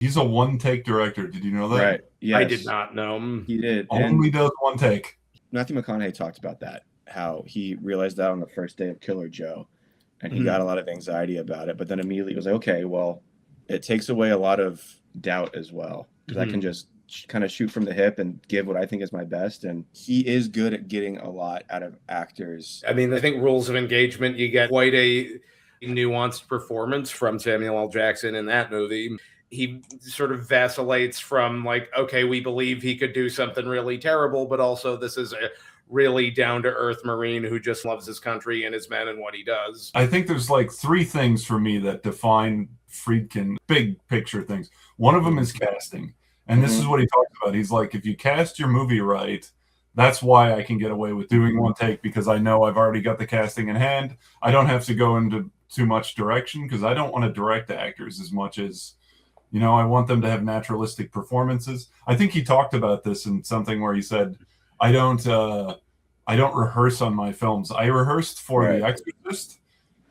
He's a one-take director. Did you know that? Right. Yes. I did not know. He did. Only does one take. Matthew McConaughey talked about that, how he realized that on the first day of Killer Joe, and he got a lot of anxiety about it, but then immediately was like, okay, well, it takes away a lot of doubt as well, because I can just kind of shoot from the hip and give what I think is my best, and he is good at getting a lot out of actors. I mean, I think Rules of Engagement, you get quite a nuanced performance from Samuel L. Jackson in that movie. He sort of vacillates from like, okay, we believe he could do something really terrible, but also this is a really down-to-earth Marine who just loves his country and his men and what he does. I think there's like three things for me that define Friedkin, big picture things. One of them is casting. And this is what he talks about. He's like, if you cast your movie right, that's why I can get away with doing one take, because I know I've already got the casting in hand. I don't have to go into too much direction, because I don't want to direct actors as much as, I want them to have naturalistic performances. I think he talked about this in something where he said, I don't rehearse on my films. I rehearsed for The Exorcist,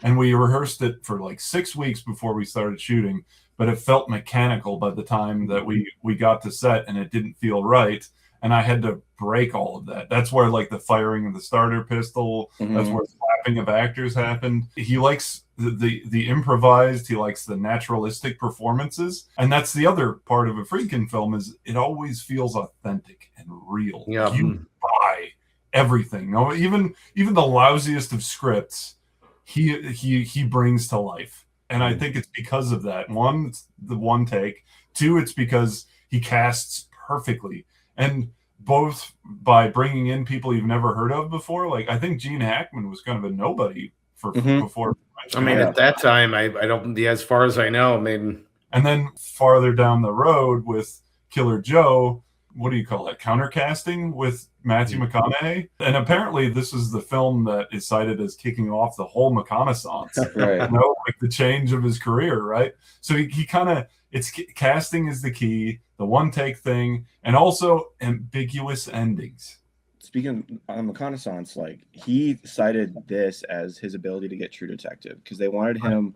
and we rehearsed it for like 6 weeks before we started shooting, but it felt mechanical by the time that we got to set, and it didn't feel right. And I had to break all of that. That's where like the firing of the starter pistol, that's where slapping of actors happened. He likes the improvised, he likes the naturalistic performances. And that's the other part of a Friedkin film, is it always feels authentic and real. Yeah. You buy everything. No, even the lousiest of scripts, he brings to life. And I think it's because of that. One, it's the one take. Two, it's because he casts perfectly. And both by bringing in people you've never heard of before. Like, I think Gene Hackman was kind of a nobody for before. I mean, at that time, I don't, as far as I know, I mean. And then farther down the road with Killer Joe, what do you call it? Countercasting with Matthew McConaughey. And apparently this is the film that is cited as kicking off the whole McConaissance. Right. Like the change of his career, right? So he kind of, it's casting is the key, the one take thing, and also ambiguous endings. Speaking on McConaissance, like he cited this as his ability to get True Detective, because they wanted him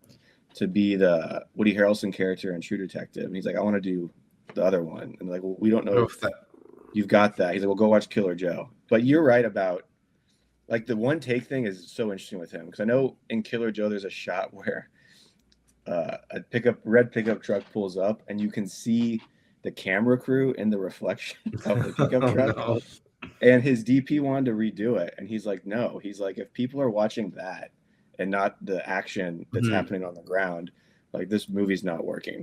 to be the Woody Harrelson character in True Detective, and he's like, I want to do the other one, and like, well, we don't know if you've got that. He's like, well, go watch Killer Joe. But you're right about like the one take thing is so interesting with him, because I know in Killer Joe there's a shot where a red pickup truck pulls up, and you can see the camera crew in the reflection of the pickup truck. No. And his DP wanted to redo it, and he's like, no. He's like, if people are watching that and not the action that's happening on the ground, like this movie's not working.